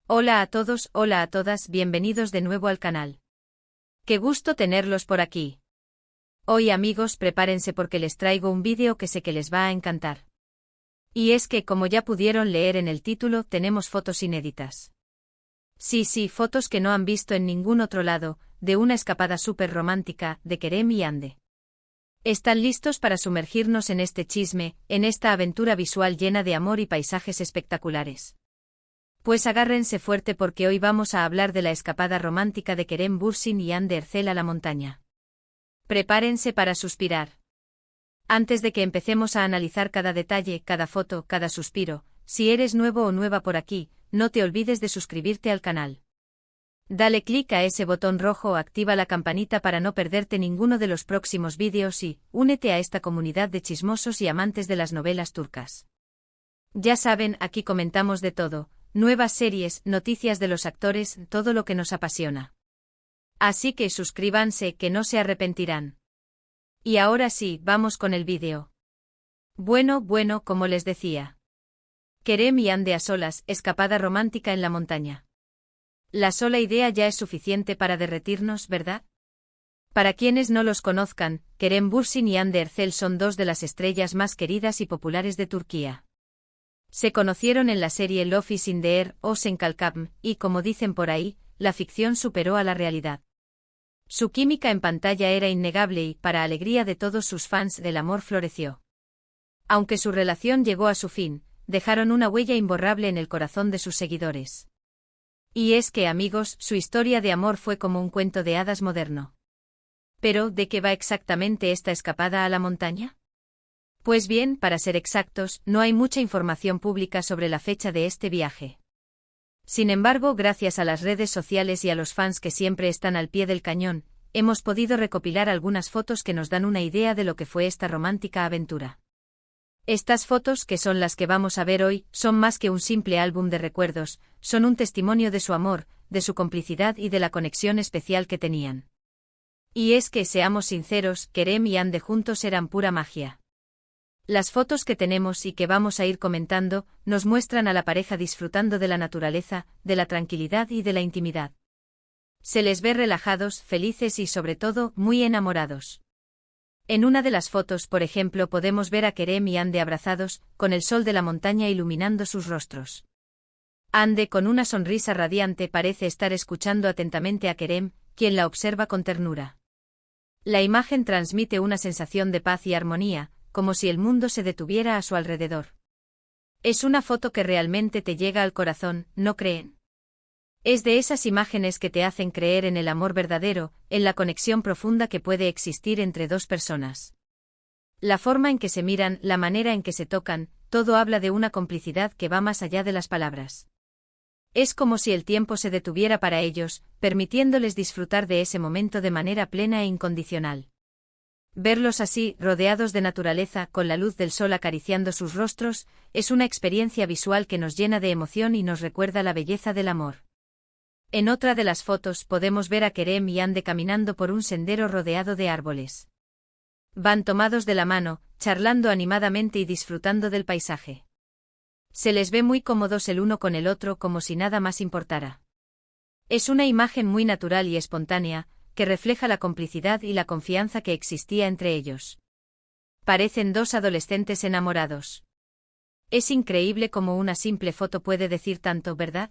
Hola a todos, hola a todas, bienvenidos de nuevo al canal. Qué gusto tenerlos por aquí. Hoy amigos, prepárense porque les traigo un vídeo que sé que les va a encantar. Y es que, como ya pudieron leer en el título, tenemos fotos inéditas. Sí, fotos que no han visto en ningún otro lado, de una escapada súper romántica, de Kerem y Hande. ¿Están listos para sumergirnos en este chisme, en esta aventura visual llena de amor y paisajes espectaculares? Pues agárrense fuerte porque hoy vamos a hablar de la escapada romántica de Kerem Bürsin y Hande Erçel a la montaña. Prepárense para suspirar. Antes de que empecemos a analizar cada detalle, cada foto, cada suspiro, si eres nuevo o nueva por aquí, no te olvides de suscribirte al canal. Dale clic a ese botón rojo o activa la campanita para no perderte ninguno de los próximos vídeos y únete a esta comunidad de chismosos y amantes de las novelas turcas. Ya saben, aquí comentamos de todo. Nuevas series, noticias de los actores, todo lo que nos apasiona. Así que suscríbanse, que no se arrepentirán. Y ahora sí, vamos con el vídeo. Bueno, como les decía. Kerem y Hande a solas, escapada romántica en la montaña. La sola idea ya es suficiente para derretirnos, ¿verdad? Para quienes no los conozcan, Kerem Bürsin y Hande Erçel son dos de las estrellas más queridas y populares de Turquía. Se conocieron en la serie Love is in the Air o Sen Kalkam, y como dicen por ahí, la ficción superó a la realidad. Su química en pantalla era innegable y, para alegría de todos sus fans, el amor floreció. Aunque su relación llegó a su fin, dejaron una huella imborrable en el corazón de sus seguidores. Y es que, amigos, su historia de amor fue como un cuento de hadas moderno. Pero, ¿de qué va exactamente esta escapada a la montaña? Pues bien, para ser exactos, no hay mucha información pública sobre la fecha de este viaje. Sin embargo, gracias a las redes sociales y a los fans que siempre están al pie del cañón, hemos podido recopilar algunas fotos que nos dan una idea de lo que fue esta romántica aventura. Estas fotos, que son las que vamos a ver hoy, son más que un simple álbum de recuerdos, son un testimonio de su amor, de su complicidad y de la conexión especial que tenían. Y es que, seamos sinceros, Kerem y Hande juntos eran pura magia. Las fotos que tenemos y que vamos a ir comentando, nos muestran a la pareja disfrutando de la naturaleza, de la tranquilidad y de la intimidad. Se les ve relajados, felices y sobre todo, muy enamorados. En una de las fotos, por ejemplo, podemos ver a Kerem y Hande abrazados, con el sol de la montaña iluminando sus rostros. Hande, con una sonrisa radiante, parece estar escuchando atentamente a Kerem, quien la observa con ternura. La imagen transmite una sensación de paz y armonía, como si el mundo se detuviera a su alrededor. Es una foto que realmente te llega al corazón, ¿no creen? Es de esas imágenes que te hacen creer en el amor verdadero, en la conexión profunda que puede existir entre dos personas. La forma en que se miran, la manera en que se tocan, todo habla de una complicidad que va más allá de las palabras. Es como si el tiempo se detuviera para ellos, permitiéndoles disfrutar de ese momento de manera plena e incondicional. Verlos así, rodeados de naturaleza, con la luz del sol acariciando sus rostros, es una experiencia visual que nos llena de emoción y nos recuerda la belleza del amor. En otra de las fotos podemos ver a Kerem y Hande caminando por un sendero rodeado de árboles. Van tomados de la mano, charlando animadamente y disfrutando del paisaje. Se les ve muy cómodos el uno con el otro, como si nada más importara. Es una imagen muy natural y espontánea, que refleja la complicidad y la confianza que existía entre ellos. Parecen dos adolescentes enamorados. Es increíble cómo una simple foto puede decir tanto, ¿verdad?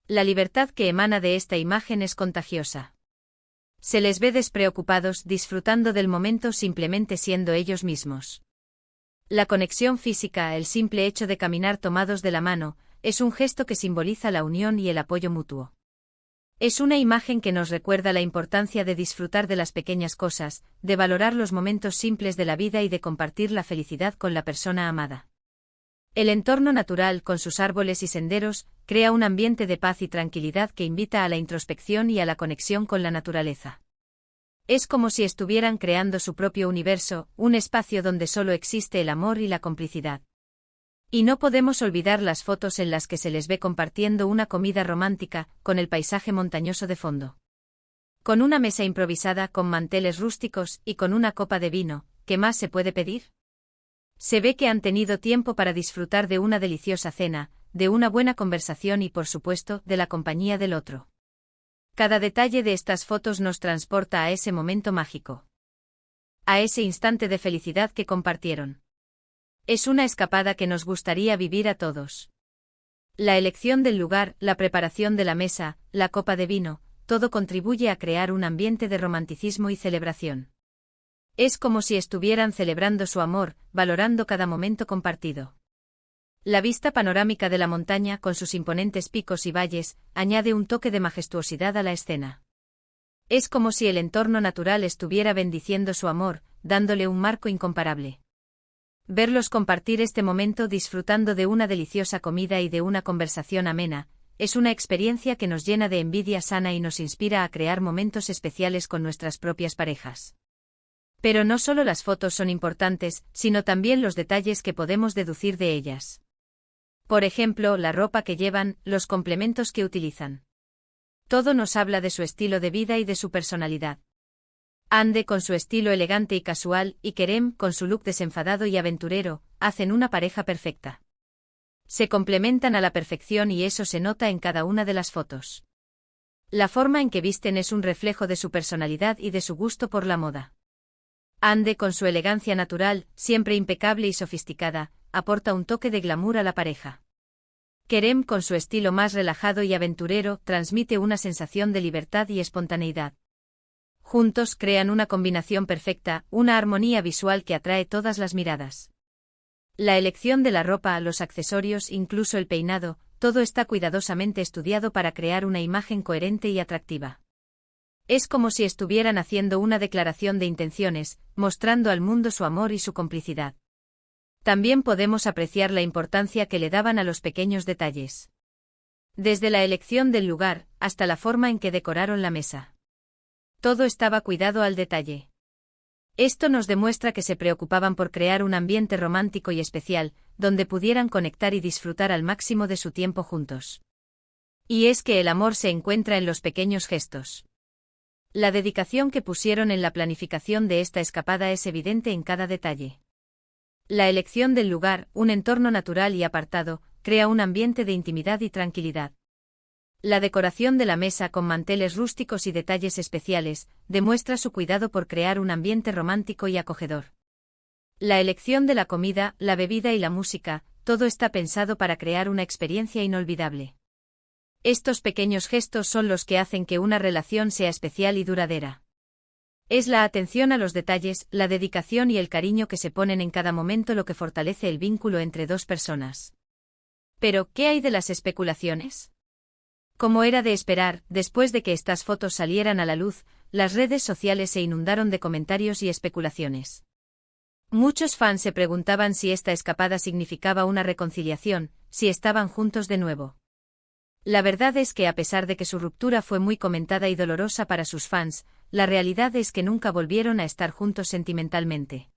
La libertad que emana de esta imagen es contagiosa. Se les ve despreocupados, disfrutando del momento simplemente siendo ellos mismos. La conexión física, el simple hecho de caminar tomados de la mano, es un gesto que simboliza la unión y el apoyo mutuo. Es una imagen que nos recuerda la importancia de disfrutar de las pequeñas cosas, de valorar los momentos simples de la vida y de compartir la felicidad con la persona amada. El entorno natural, con sus árboles y senderos, crea un ambiente de paz y tranquilidad que invita a la introspección y a la conexión con la naturaleza. Es como si estuvieran creando su propio universo, un espacio donde solo existe el amor y la complicidad. Y no podemos olvidar las fotos en las que se les ve compartiendo una comida romántica, con el paisaje montañoso de fondo. Con una mesa improvisada con manteles rústicos y con una copa de vino, ¿qué más se puede pedir? Se ve que han tenido tiempo para disfrutar de una deliciosa cena, de una buena conversación y, por supuesto, de la compañía del otro. Cada detalle de estas fotos nos transporta a ese momento mágico. A ese instante de felicidad que compartieron. Es una escapada que nos gustaría vivir a todos. La elección del lugar, la preparación de la mesa, la copa de vino, todo contribuye a crear un ambiente de romanticismo y celebración. Es como si estuvieran celebrando su amor, valorando cada momento compartido. La vista panorámica de la montaña, con sus imponentes picos y valles, añade un toque de majestuosidad a la escena. Es como si el entorno natural estuviera bendiciendo su amor, dándole un marco incomparable. Verlos compartir este momento disfrutando de una deliciosa comida y de una conversación amena, es una experiencia que nos llena de envidia sana y nos inspira a crear momentos especiales con nuestras propias parejas. Pero no solo las fotos son importantes, sino también los detalles que podemos deducir de ellas. Por ejemplo, la ropa que llevan, los complementos que utilizan. Todo nos habla de su estilo de vida y de su personalidad. Ande con su estilo elegante y casual, y Kerem con su look desenfadado y aventurero, hacen una pareja perfecta. Se complementan a la perfección y eso se nota en cada una de las fotos. La forma en que visten es un reflejo de su personalidad y de su gusto por la moda. Ande con su elegancia natural, siempre impecable y sofisticada, aporta un toque de glamour a la pareja. Kerem con su estilo más relajado y aventurero transmite una sensación de libertad y espontaneidad. Juntos crean una combinación perfecta, una armonía visual que atrae todas las miradas. La elección de la ropa, los accesorios, incluso el peinado, todo está cuidadosamente estudiado para crear una imagen coherente y atractiva. Es como si estuvieran haciendo una declaración de intenciones, mostrando al mundo su amor y su complicidad. También podemos apreciar la importancia que le daban a los pequeños detalles. Desde la elección del lugar, hasta la forma en que decoraron la mesa. Todo estaba cuidado al detalle. Esto nos demuestra que se preocupaban por crear un ambiente romántico y especial, donde pudieran conectar y disfrutar al máximo de su tiempo juntos. Y es que el amor se encuentra en los pequeños gestos. La dedicación que pusieron en la planificación de esta escapada es evidente en cada detalle. La elección del lugar, un entorno natural y apartado, crea un ambiente de intimidad y tranquilidad. La decoración de la mesa con manteles rústicos y detalles especiales, demuestra su cuidado por crear un ambiente romántico y acogedor. La elección de la comida, la bebida y la música, todo está pensado para crear una experiencia inolvidable. Estos pequeños gestos son los que hacen que una relación sea especial y duradera. Es la atención a los detalles, la dedicación y el cariño que se ponen en cada momento lo que fortalece el vínculo entre dos personas. Pero, ¿qué hay de las especulaciones? Como era de esperar, después de que estas fotos salieran a la luz, las redes sociales se inundaron de comentarios y especulaciones. Muchos fans se preguntaban si esta escapada significaba una reconciliación, si estaban juntos de nuevo. La verdad es que a pesar de que su ruptura fue muy comentada y dolorosa para sus fans, la realidad es que nunca volvieron a estar juntos sentimentalmente.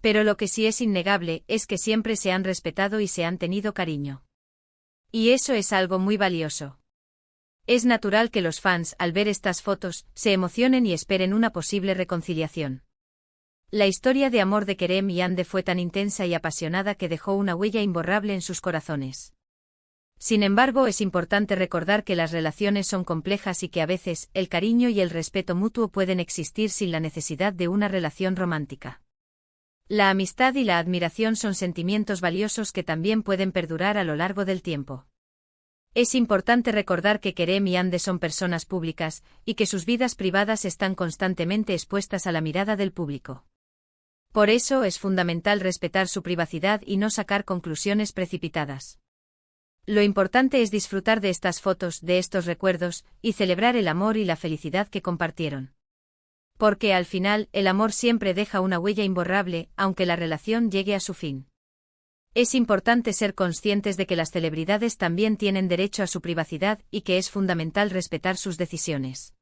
Pero lo que sí es innegable es que siempre se han respetado y se han tenido cariño. Y eso es algo muy valioso. Es natural que los fans, al ver estas fotos, se emocionen y esperen una posible reconciliación. La historia de amor de Kerem y Hande fue tan intensa y apasionada que dejó una huella imborrable en sus corazones. Sin embargo, es importante recordar que las relaciones son complejas y que a veces, el cariño y el respeto mutuo pueden existir sin la necesidad de una relación romántica. La amistad y la admiración son sentimientos valiosos que también pueden perdurar a lo largo del tiempo. Es importante recordar que Kerem y Hande son personas públicas, y que sus vidas privadas están constantemente expuestas a la mirada del público. Por eso es fundamental respetar su privacidad y no sacar conclusiones precipitadas. Lo importante es disfrutar de estas fotos, de estos recuerdos, y celebrar el amor y la felicidad que compartieron. Porque al final, el amor siempre deja una huella imborrable, aunque la relación llegue a su fin. Es importante ser conscientes de que las celebridades también tienen derecho a su privacidad y que es fundamental respetar sus decisiones.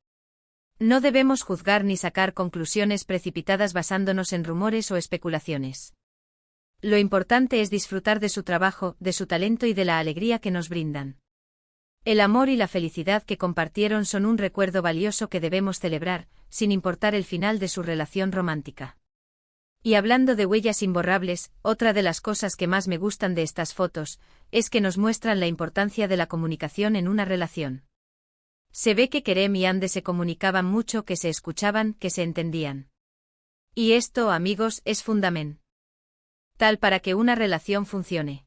No debemos juzgar ni sacar conclusiones precipitadas basándonos en rumores o especulaciones. Lo importante es disfrutar de su trabajo, de su talento y de la alegría que nos brindan. El amor y la felicidad que compartieron son un recuerdo valioso que debemos celebrar, sin importar el final de su relación romántica. Y hablando de huellas imborrables, otra de las cosas que más me gustan de estas fotos, es que nos muestran la importancia de la comunicación en una relación. Se ve que Kerem y Hande se comunicaban mucho, que se escuchaban, que se entendían. Y esto, amigos, es fundamental para que una relación funcione.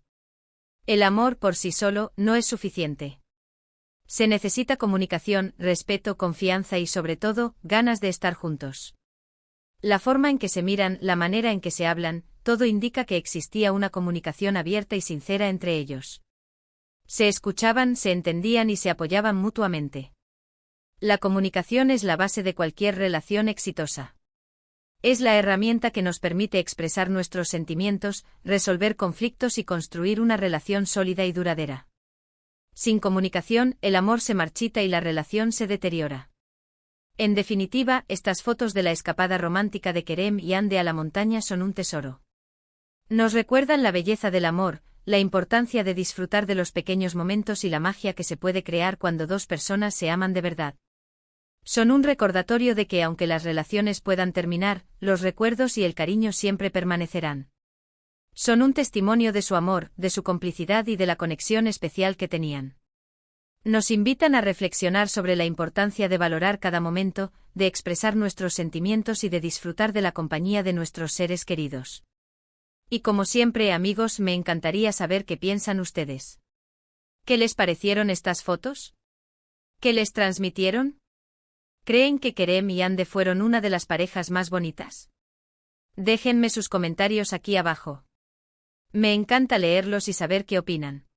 El amor por sí solo no es suficiente. Se necesita comunicación, respeto, confianza y sobre todo, ganas de estar juntos. La forma en que se miran, la manera en que se hablan, todo indica que existía una comunicación abierta y sincera entre ellos. Se escuchaban, se entendían y se apoyaban mutuamente. La comunicación es la base de cualquier relación exitosa. Es la herramienta que nos permite expresar nuestros sentimientos, resolver conflictos y construir una relación sólida y duradera. Sin comunicación, el amor se marchita y la relación se deteriora. En definitiva, estas fotos de la escapada romántica de Kerem y Hande a la montaña son un tesoro. Nos recuerdan la belleza del amor, la importancia de disfrutar de los pequeños momentos y la magia que se puede crear cuando dos personas se aman de verdad. Son un recordatorio de que aunque las relaciones puedan terminar, los recuerdos y el cariño siempre permanecerán. Son un testimonio de su amor, de su complicidad y de la conexión especial que tenían. Nos invitan a reflexionar sobre la importancia de valorar cada momento, de expresar nuestros sentimientos y de disfrutar de la compañía de nuestros seres queridos. Y como siempre, amigos, me encantaría saber qué piensan ustedes. ¿Qué les parecieron estas fotos? ¿Qué les transmitieron? ¿Creen que Kerem y Hande fueron una de las parejas más bonitas? Déjenme sus comentarios aquí abajo. Me encanta leerlos y saber qué opinan.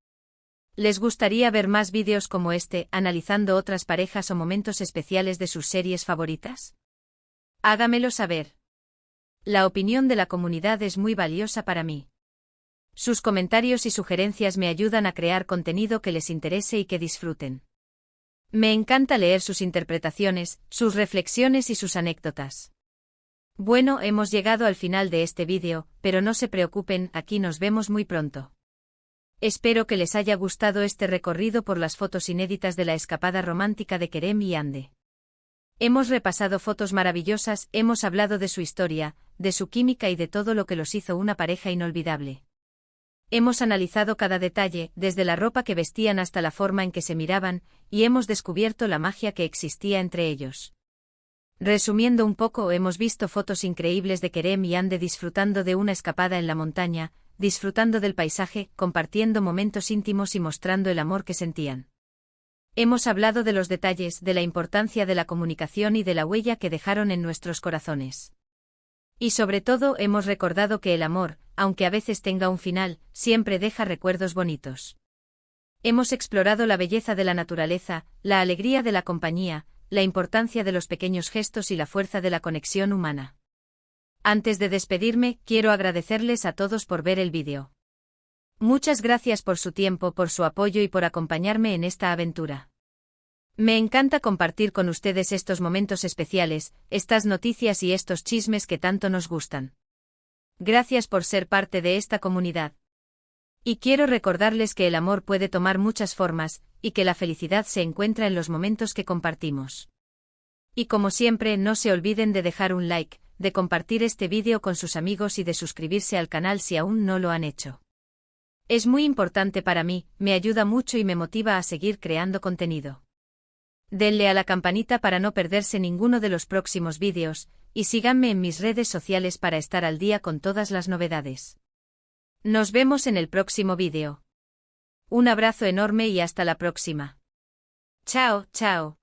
¿Les gustaría ver más vídeos como este, analizando otras parejas o momentos especiales de sus series favoritas? Hágamelo saber. La opinión de la comunidad es muy valiosa para mí. Sus comentarios y sugerencias me ayudan a crear contenido que les interese y que disfruten. Me encanta leer sus interpretaciones, sus reflexiones y sus anécdotas. Bueno, hemos llegado al final de este vídeo, pero no se preocupen, aquí nos vemos muy pronto. Espero que les haya gustado este recorrido por las fotos inéditas de la escapada romántica de Kerem y Hande. Hemos repasado fotos maravillosas, hemos hablado de su historia, de su química y de todo lo que los hizo una pareja inolvidable. Hemos analizado cada detalle, desde la ropa que vestían hasta la forma en que se miraban, y hemos descubierto la magia que existía entre ellos. Resumiendo un poco, hemos visto fotos increíbles de Kerem y Hande disfrutando de una escapada en la montaña, disfrutando del paisaje, compartiendo momentos íntimos y mostrando el amor que sentían. Hemos hablado de los detalles, de la importancia de la comunicación y de la huella que dejaron en nuestros corazones. Y sobre todo hemos recordado que el amor, aunque a veces tenga un final, siempre deja recuerdos bonitos. Hemos explorado la belleza de la naturaleza, la alegría de la compañía, la importancia de los pequeños gestos y la fuerza de la conexión humana. Antes de despedirme, quiero agradecerles a todos por ver el vídeo. Muchas gracias por su tiempo, por su apoyo y por acompañarme en esta aventura. Me encanta compartir con ustedes estos momentos especiales, estas noticias y estos chismes que tanto nos gustan. Gracias por ser parte de esta comunidad. Y quiero recordarles que el amor puede tomar muchas formas, y que la felicidad se encuentra en los momentos que compartimos. Y como siempre, no se olviden de dejar un like, de compartir este vídeo con sus amigos y de suscribirse al canal si aún no lo han hecho. Es muy importante para mí, me ayuda mucho y me motiva a seguir creando contenido. Denle a la campanita para no perderse ninguno de los próximos vídeos, y síganme en mis redes sociales para estar al día con todas las novedades. Nos vemos en el próximo vídeo. Un abrazo enorme y hasta la próxima. Chao, chao.